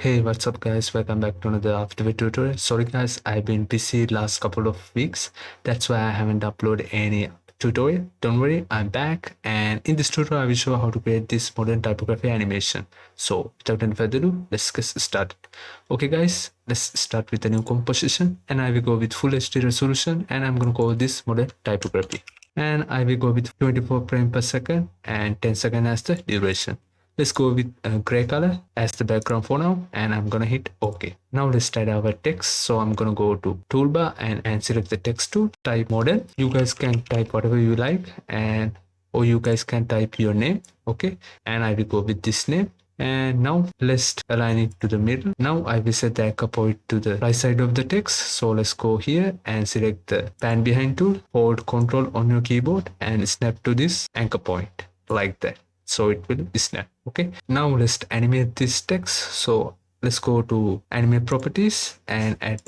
Hey, what's up guys? Welcome back to another After Effects tutorial. Sorry guys, I've been busy last couple of weeks. That's why I haven't uploaded any tutorial. Don't worry, I'm back, and in this tutorial I will show how to create this modern typography animation. So without any further ado, let's get started. Okay guys, let's start with a new composition, and I will go with full HD resolution, and I'm gonna call this modern typography. And I will go with 24 frames per second and 10 seconds as the duration. Let's go with gray color as the background for now, and I'm gonna hit OK. Now let's type our text. So I'm gonna go to toolbar and select the text tool, type model. You guys can type whatever you like, and or you guys can type your name. Okay, and I will go with this name. And now let's align it to the middle. Now I will set the anchor point to the right side of the text. So let's go here and select the pan behind tool, hold Ctrl on your keyboard and snap to this anchor point like that. So it will snap. Okay, now let's animate this text. So let's go to animate properties and add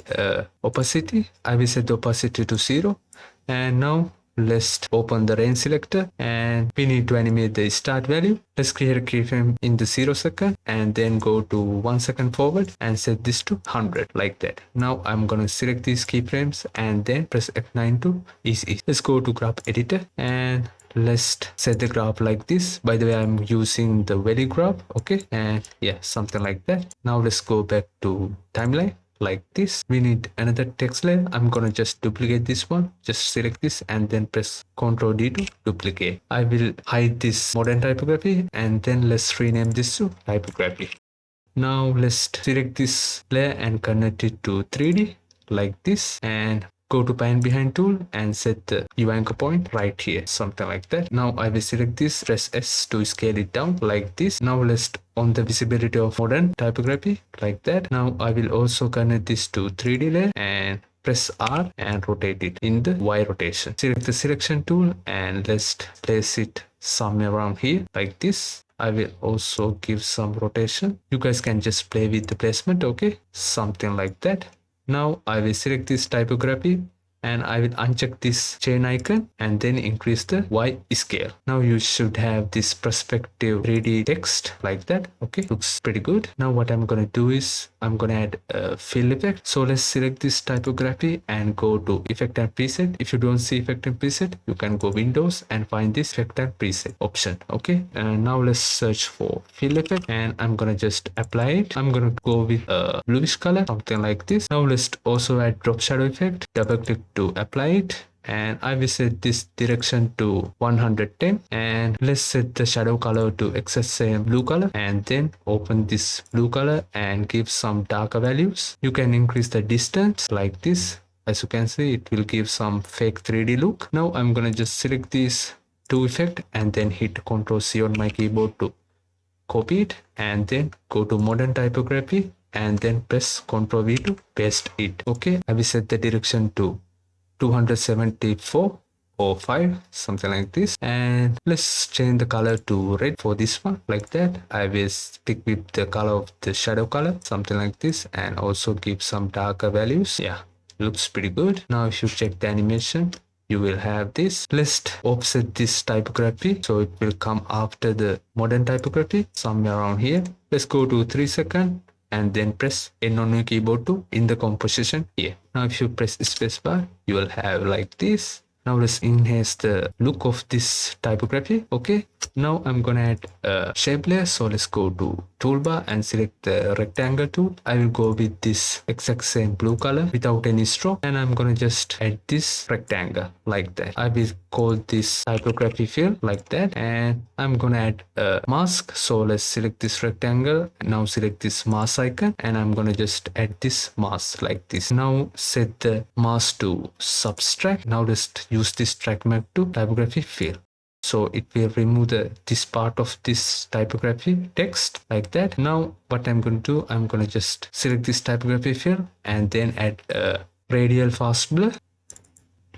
opacity. I will set the opacity to 0. And now let's open the range selector, and we need to animate the start value. Let's create a keyframe in the 0 second and then go to 1 second forward and set this to 100 like that. Now I'm gonna select these keyframes and then press F9 to ease. Let's go to graph editor and let's set the graph like this. By the way, I'm using the valley graph. Okay, and yeah, something like that. Now let's go back to timeline like this. We need another text layer. I'm gonna just duplicate this one. Just select this and then press Ctrl D to duplicate. I will hide this modern typography and then let's rename this to typography. Now let's select this layer and connect it to 3D like this, and go to pan behind tool and set the U anchor point right here, something like that. Now I will select this, press S to scale it down like this. Now let's on the visibility of modern typography like that. Now I will also connect this to 3D layer and press R and rotate it in the Y rotation. Select the selection tool and let's place it somewhere around here like this. I will also give some rotation. You guys can just play with the placement. Okay, something like that. Now I will select this typography and I will uncheck this chain icon and then increase the Y scale. Now you should have this perspective 3D text like that. Okay, looks pretty good. Now what I'm gonna do is I'm gonna add a fill effect. So let's select this typography and go to effect and preset. If you don't see effect and preset, you can go Windows and find this effect and preset option. Okay, and now let's search for fill effect and I'm gonna just apply it. I'm gonna go with a bluish color, something like this. Now let's also add drop shadow effect. Double click to apply it, and I will set this direction to 110, and let's set the shadow color to exact same blue color, and then open this blue color and give some darker values. You can increase the distance like this. As you can see, it will give some fake 3D look. Now I'm gonna just select these two effects and then hit Ctrl C on my keyboard to copy it, and then go to modern typography and then press Ctrl V to paste it. Okay, I will set the direction to 274 or 5, something like this, and let's change the color to red for this one like that. I will stick with the color of the shadow color, something like this, and also give some darker values. Yeah, looks pretty good. Now if you check the animation, you will have this. Let's offset this typography so it will come after the modern typography, somewhere around here. Let's go to 3 seconds and then press N on your keyboard to in the composition here. Now if you press spacebar, you will have like this. Now let's enhance the look of this typography. Okay, now I'm gonna add a shape layer. So let's go to toolbar and select the rectangle tool. I will go with this exact same blue color without any stroke, and I'm gonna just add this rectangle like that. I will call this typography fill like that, and I'm gonna add a mask. So let's select this rectangle. Now select this mask icon, and I'm gonna just add this mask like this. Now set the mask to subtract. Now let's use this track map to typography fill. So it will remove this part of this typography text like that. Now what I'm going to do, I'm going to just select this typography fill and then add a radial fast blur.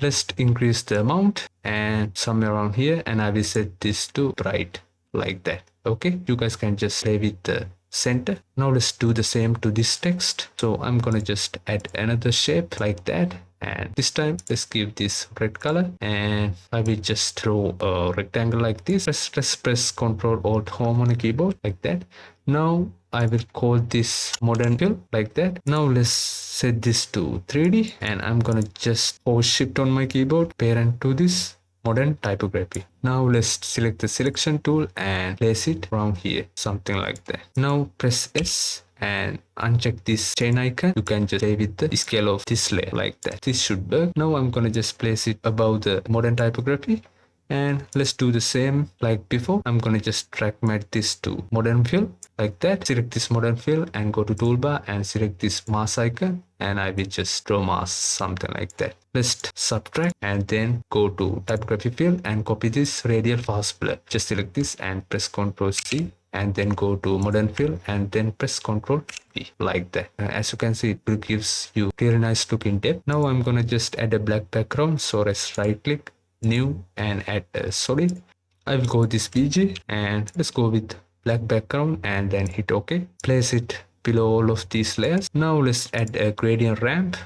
Let's increase the amount and somewhere around here, and I will set this to bright like that. Okay, you guys can just play with the center. Now let's do the same to this text. So I'm gonna just add another shape like that, and this time let's give this red color, and I will just draw a rectangle like this. Let's press Ctrl Alt Home on the keyboard like that. Now I will call this modern fill like that. Now let's set this to 3D, and I'm gonna just hold shift on my keyboard, parent to this modern typography. Now let's select the selection tool and place it around here, something like that. Now press S and uncheck this chain icon. You can just play with the scale of this layer like that. This should work. Now I'm gonna just place it above the modern typography, and let's do the same like before. I'm gonna just drag mat this to modern fill like that. Select this modern fill and go to toolbar and select this mask icon, and I will just draw mask, something like that. Let's subtract and then go to typography fill and copy this radial fast blur. Just select this and press Ctrl C, and then go to modern fill and then press Ctrl V like that. As you can see, it will gives you really nice look in depth. Now I'm gonna just add a black background, so let's right click, new, and add a solid. I will go this BG and let's go with black background and then hit OK. Place it below all of these layers. Now let's add a gradient ramp.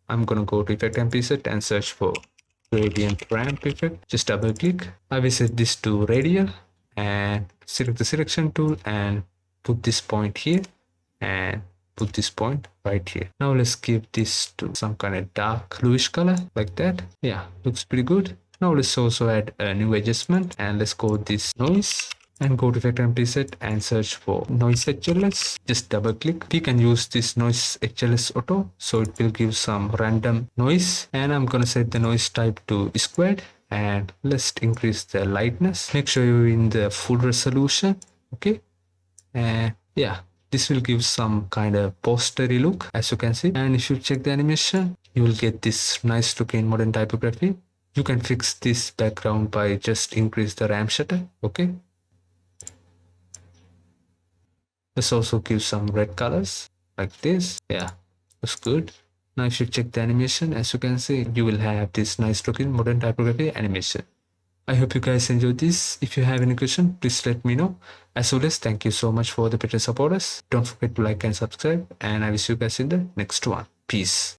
I'm gonna go to effect and preset and search for gradient ramp effect. Just double click. I will set this to radial and select the selection tool and put this point here and put this point right here. Now let's give this to some kind of dark bluish color like that. Yeah, looks pretty good. Now let's also add a new adjustment, and let's go with this noise and go to effect and preset and search for noise HLS. Just double click. We can use this noise HLS auto, so it will give some random noise, and I'm gonna set the noise type to squared, and let's increase the lightness. Make sure you're in the full resolution. Okay, and yeah, this will give some kind of postery look, as you can see. And if you check the animation, you will get this nice look in modern typography. You can fix this background by just increase the ramp shutter. Okay, let's also give some red colors like this. Yeah, looks good. Now if you check the animation, as you can see, you will have this nice looking modern typography animation. I hope you guys enjoyed this. If you have any question, please let me know. As always, thank you so much for the Patreon supporters. Don't forget to like and subscribe, and I will see you guys in the next one. Peace.